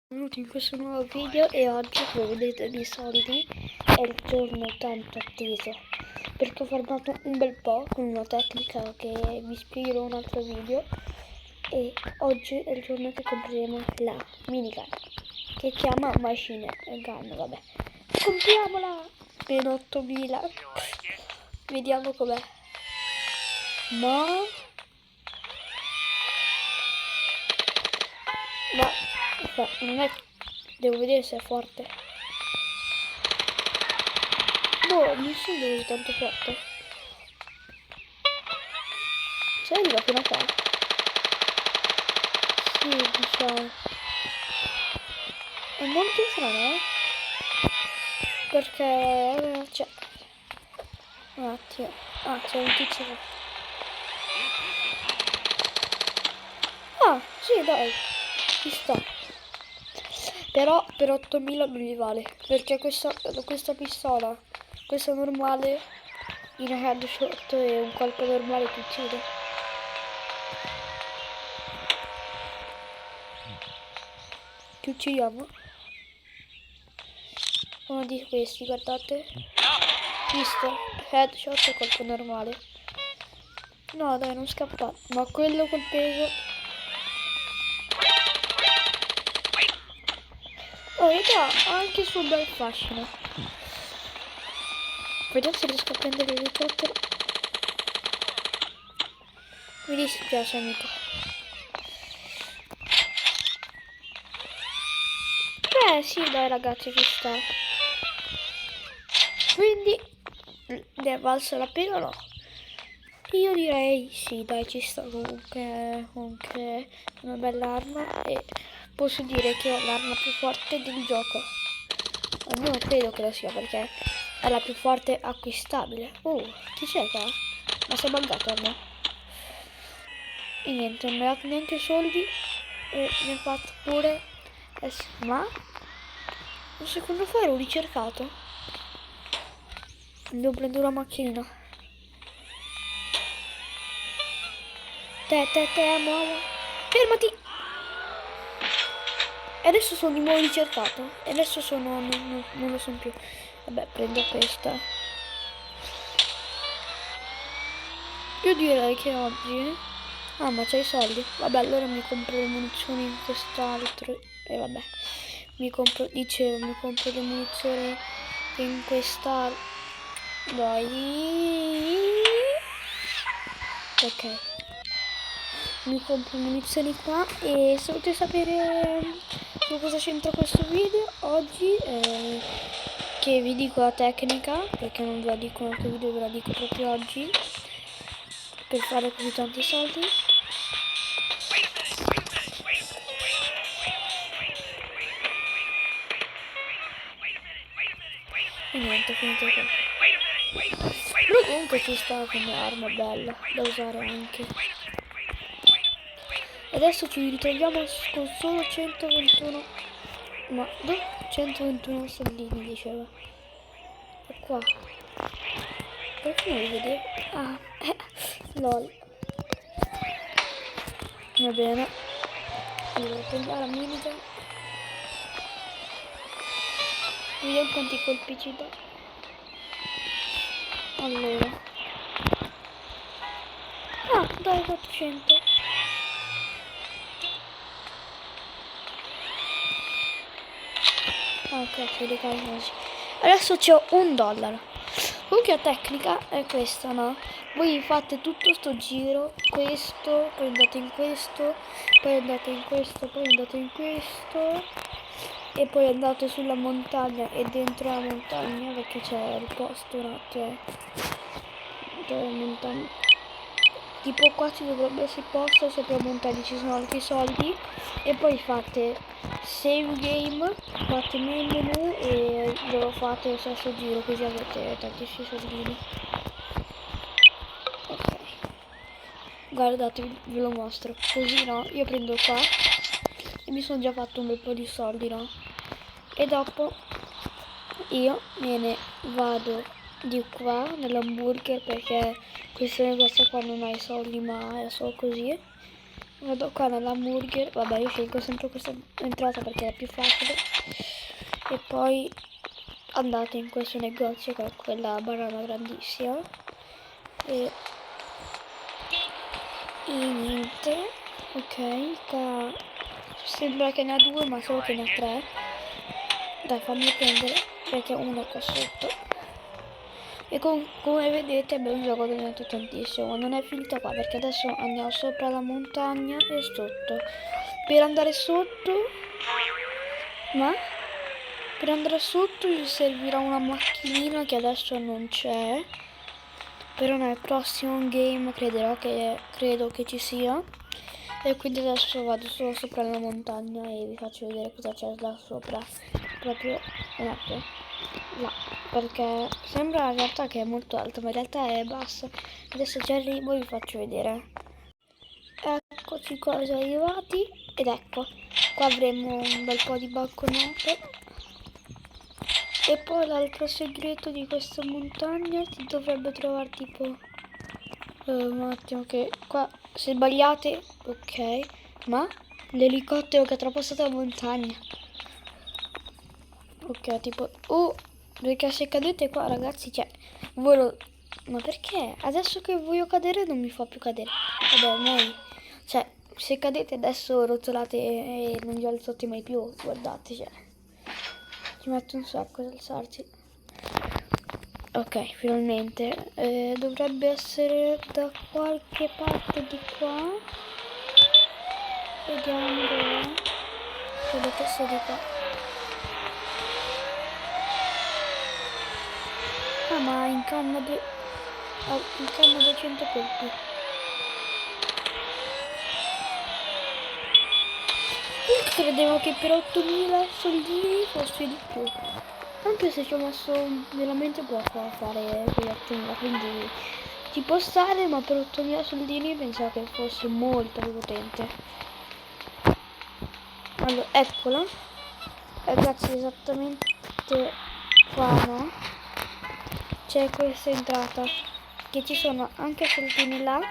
Benvenuti in questo nuovo video e oggi, come vedete, i miei soldi è il giorno tanto atteso perché ho farmato un bel po' con una tecnica che vi spiegherò in un altro video. E oggi è il giorno che compreremo la minigun che chiama Machine Gun. Vabbè, compriamola per 8000. Vediamo com'è. Ma aspetta, non è... Devo vedere se è forte. Boh, non sono così tanto forte. Se arriva fino a qua. Sì, diciamo. È molto strano, perché... Cioè... Un attimo. Ah, c'è un tizio. Ah, sì, dai. Ci sta. Però per 8000 non gli vale, perché questa pistola, questa normale, in headshot e un colpo normale ti uccide. Ti uccidiamo? Uno di questi, guardate. Visto? Headshot e colpo normale. No dai, non scappa. Ma quello col peso... Oh, raga, ha anche il suo bel fascino. Vediamo se riesco a prendere l'elicottero. Mi dispiace, amico. Sì, dai ragazzi, ci sta. Quindi, ne è valsa la pena o no? Io direi sì, dai, ci sta comunque una bella arma e posso dire che è l'arma più forte del gioco. Almeno credo che lo sia, perché è la più forte acquistabile. Chi c'è qua? Ma sei buggato a me? E niente, non mi ha dato neanche soldi e mi ha fatto pure... Ma? Un secondo fa ero ricercato. Devo prendere una macchina. Muovo. Fermati! E adesso sono di nuovo ricercato. E adesso sono... non lo sono più. Vabbè, prendo questa. Io direi che oggi... Ah, ma c'hai i soldi? Vabbè, allora mi compro le munizioni in quest'altro. E vabbè. Mi compro le munizioni in quest'altro. Dai. Ok. Mi compro munizioni qua e se volete sapere su cosa c'entra questo video oggi, che vi dico la tecnica, perché non ve la dico in altro video, ve la dico proprio oggi, per fare così tanti soldi. E niente, finito qua. Però comunque ci sta come arma bella da usare anche. Adesso ci ritroviamo con solo 121. Ma 121 soldini, diceva. E qua. Perché non li vedi? Ah, lol. Va bene. Allora, prendiamo la minigun. Vediamo quanti colpi ci dà. Allora. Ah, dai, 400. Ok, si ricarica così. Adesso c'ho $1. Comunque la tecnica è questa, no? Voi fate tutto sto giro, questo, poi andate in questo, poi andate in questo, poi andate in questo, e poi andate sulla montagna e dentro la montagna, perché c'è il posto un attimo della montagna. Tipo qua ci dovrebbe essere il posto, sopra la montagna ci sono altri soldi, e poi fate save game, fate main menu e lo fate lo stesso giro, così avete tantissimi soldini. Ok, guardate, ve lo mostro così, no? Io prendo qua e mi sono già fatto un bel po' di soldi, no? E dopo io me ne vado di qua nell'hamburger, perché questo negozio qua non ha i soldi, ma è solo così. Vado qua nell'hamburger, vabbè io scelgo sempre questa entrata perché è più facile. E poi andate in questo negozio che è quella banana grandissima. E niente, ok, qua sembra che ne ha due ma solo che ne ha tre. Dai, fammi prendere perché uno è qua sotto. E come vedete abbiamo già guadagnato tantissimo. Non è finita qua perché adesso andiamo sopra la montagna e sotto. Per andare sotto, ma per andare sotto ci servirà una macchinina che adesso non c'è. Però nel prossimo game credo che ci sia. E quindi adesso vado solo sopra la montagna e vi faccio vedere cosa c'è là sopra. Proprio un attimo. Là, perché sembra in realtà che è molto alto, ma in realtà è basso. Adesso ci arrivo e vi faccio vedere. Eccoci qua già arrivati ed ecco, qua avremo un bel po' di banconote. E poi l'altro segreto di questa montagna si dovrebbe trovare tipo... un attimo che qua se sbagliate, ok, ma l'elicottero che è trapassato la montagna. Ok, tipo, perché se cadete qua ragazzi, cioè, ma perché? Adesso che voglio cadere non mi fa più cadere. Vabbè, ormai, cioè, se cadete adesso rotolate e non vi alzate mai più, guardate, cioè, ci mette un sacco ad alzarci. Ok, finalmente, dovrebbe essere da qualche parte di qua. Vediamo dove. Credo che sia di qua. Ah, ma in canna 200 colpi. Credevo che per 8000 soldini fosse di più. Anche se ci ho messo veramente poco a fare quegli 8000, quindi ci può stare, ma per 8000 soldini pensavo che fosse molto più potente. Allora, eccola. Ragazzi, esattamente qua, no? C'è questa entrata, che ci sono anche soldini là.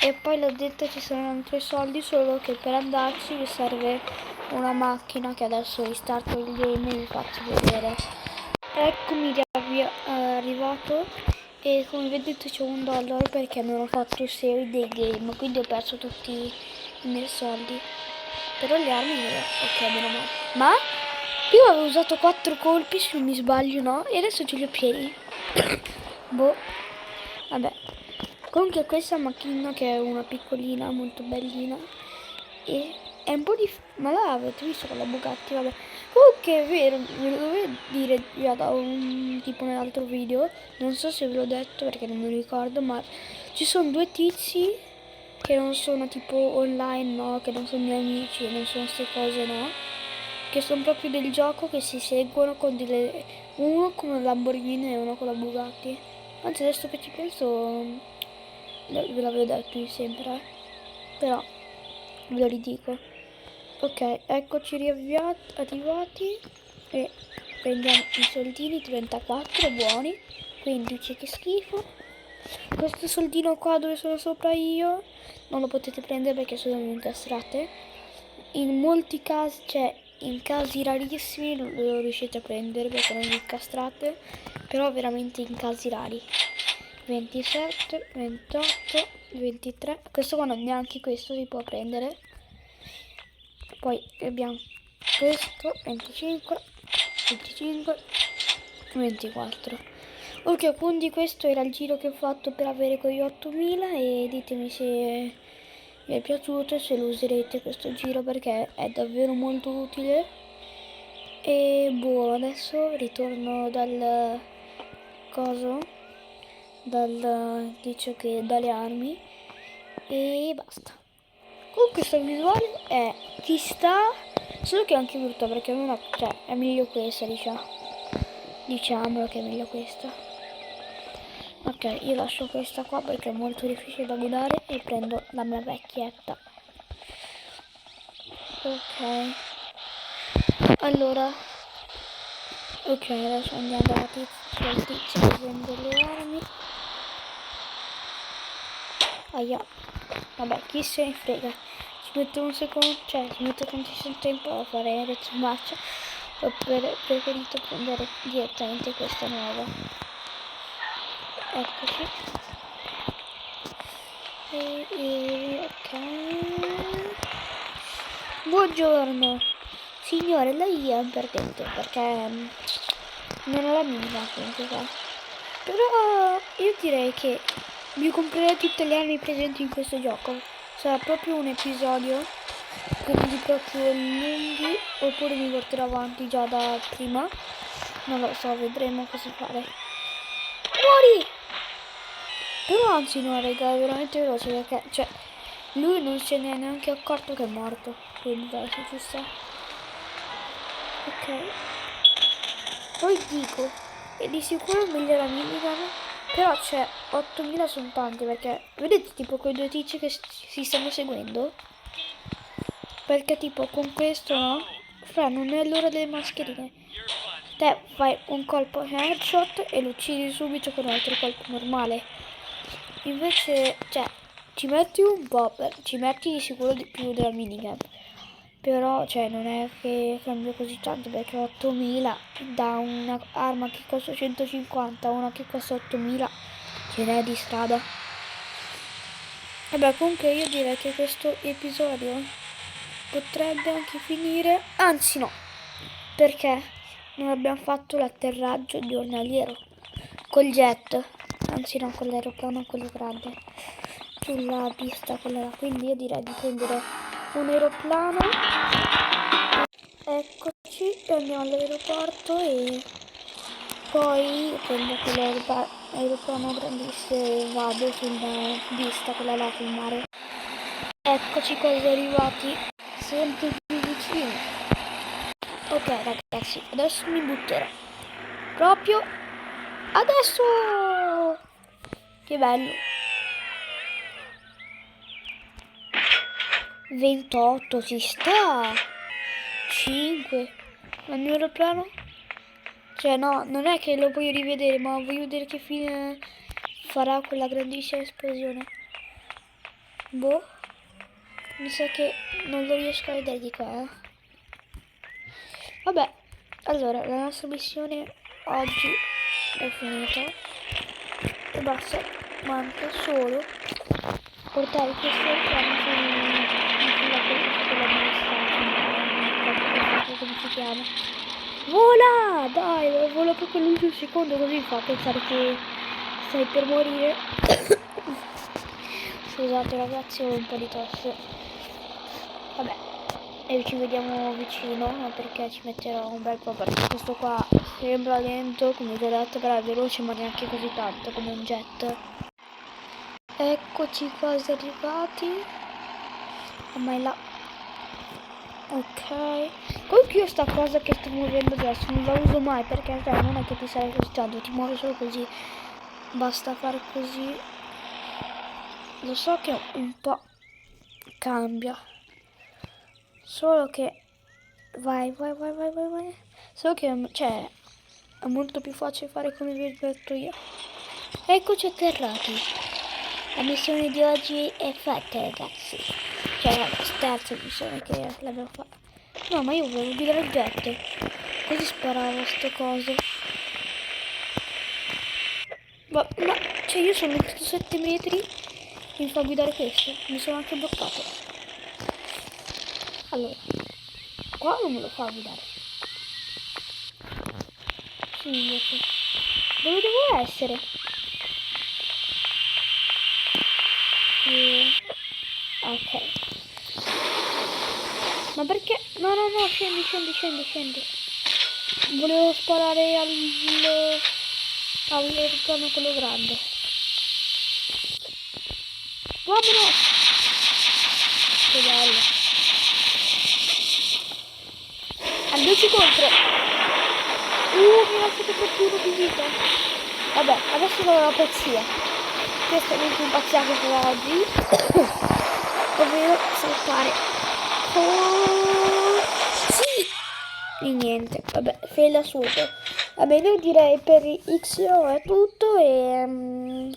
E poi l'ho detto ci sono altri soldi, solo che per andarci vi serve una macchina che adesso ristarto il game e vi faccio vedere. Eccomi arrivato e come vedete c'ho $1 perché non ho fatto save dei game, quindi ho perso tutti i miei soldi. Però le armi, ok, meno male. Ma io avevo usato 4 colpi se non mi sbaglio, no? E adesso ce li ho pieni. Boh, vabbè. Comunque questa macchina che è una piccolina, molto bellina, e è un po' di... ma là avete visto con la Bugatti, vabbè. Comunque è vero, ve lo dovevo dire già da tipo nell'altro video, non so se ve l'ho detto perché non mi ricordo, ma ci sono due tizi che non sono tipo online, no, che non sono miei amici, non sono queste cose, no, che sono proprio del gioco che si seguono con uno con la Lamborghini e uno con la Bugatti. Anzi adesso che ci penso... ve l'avevo detto sempre, però ve lo ridico. Ok, eccoci arrivati e prendiamo i soldini, 34 buoni, 15 che schifo. Questo soldino qua dove sono sopra io non lo potete prendere perché sono incastrate. In molti casi, cioè in casi rarissimi lo riuscite a prendere perché non vi incastrate, però veramente in casi rari. 27, 28, 23, questo qua non neanche questo si può prendere. Poi abbiamo questo, 25, 25, 24. Ok, quindi questo era il giro che ho fatto per avere quegli 8000 e ditemi se vi è piaciuto e se lo userete questo giro perché è davvero molto utile. E boh, adesso ritorno dal coso, dalle armi e basta. Comunque questa visuale ci sta, solo che è anche brutta perché non ha, cioè è meglio questa, diciamolo che è meglio questa. Ok, io lascio questa qua perché è molto difficile da guidare e prendo la mia vecchietta. Ok, allora, ok, adesso andiamo dal tizio che vende le armi. Aia. Vabbè, chi se ne frega. Ci metto un secondo, cioè ci metto tantissimo tempo a fare retromarcia. Ho preferito prendere direttamente questa nuova. Eccoci. Ok. Buongiorno. Signore, lei è un perdente perché non ho la minima quantica. Però io direi che mi comprerei tutte le armi presenti in questo gioco. Sarà proprio un episodio, quindi proprio lunghi, oppure mi porterò avanti già da prima. Non lo so, vedremo cosa fare. Muori! Però anzi no, raga, è veramente veloce perché, cioè, lui non se ne è neanche accorto che è morto. Quindi dai, ci sta. Ok. Poi dico, e di sicuro migliora minigun, però c'è 8000 sono tante perché, vedete tipo quei due tizi che si stanno seguendo? Perché tipo con questo, no? Fra, non è l'ora delle mascherine. Te fai un colpo headshot e lo uccidi subito con un altro colpo normale. Invece, cioè, ci metti un po', ci metti di sicuro di più della minigun. Però, cioè, non è che cambia così tanto perché 8000 da una arma che costa 150 a una che costa 8000 ce n'è di strada. Vabbè, comunque io direi che questo episodio potrebbe anche finire, anzi no, perché non abbiamo fatto l'atterraggio giornaliero col jet, anzi no, con l'aeroplano quello grande, sulla pista quella là. Quindi io direi di prendere un aeroplano. Eccoci, andiamo all'aeroporto e poi prendo quell'aeroplano grandissimo e vado sulla pista, quella là sul mare. Eccoci quasi arrivati, sempre più vicini. Ok ragazzi, adesso mi butterò. Proprio adesso! Che bello. 28 ci sta. 5. Ma il mio aeroplano? Cioè no, non è che lo voglio rivedere, ma voglio vedere che fine farà quella grandissima esplosione. Boh. Mi sa che non lo riesco a vedere di qua. Vabbè, allora la nostra missione oggi è finita. E basta, manca solo portare questo piano sulla come si chiama. Vola! Dai, vola proprio l'ultimo secondo, così fa pensare che stai per morire. Scusate ragazzi, ho un po' di tosse. Vabbè, e ci vediamo vicino perché ci metterò un bel po', perché questo qua sembra lento, come vi ho detto, però è veloce, ma neanche così tanto come un jet. Eccoci quasi arrivati. Ma è là. Ok. Comunque io sta cosa che sto muovendo adesso non la uso mai perché non è che ti serve così tanto, ti muove solo così. Basta fare così. Lo so che un po' cambia. Solo che vai. Solo che cioè è molto più facile fare come vi ho detto io. Eccoci atterrati. La missione di oggi è fatta ragazzi. Cioè la terza missione che l'abbiamo fatta. No, ma io volevo guidare il jet. Così sparavo sto coso. Ma cioè io sono a 7 metri e mi fa guidare questo. Mi sono anche bloccato. Allora, qua non me lo fa guidare. Sì, invece. Dove devo essere? Ok. Ma perché? No, scendi. Volevo sparare all'aeroplano quello grande. Vamonos! Che bello. Andiamoci contro. Mi ha lasciato proprio uno di vita. Vabbè, adesso farò la pazzia. Questa è l'ultima pazzia che farò oggi. Ovvero saltare. Oh, sì! E niente, vabbè, fail assoluto. Vabbè, io direi per XO è tutto e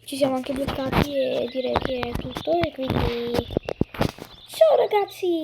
ci siamo anche bloccati e direi che è tutto e quindi ciao ragazzi.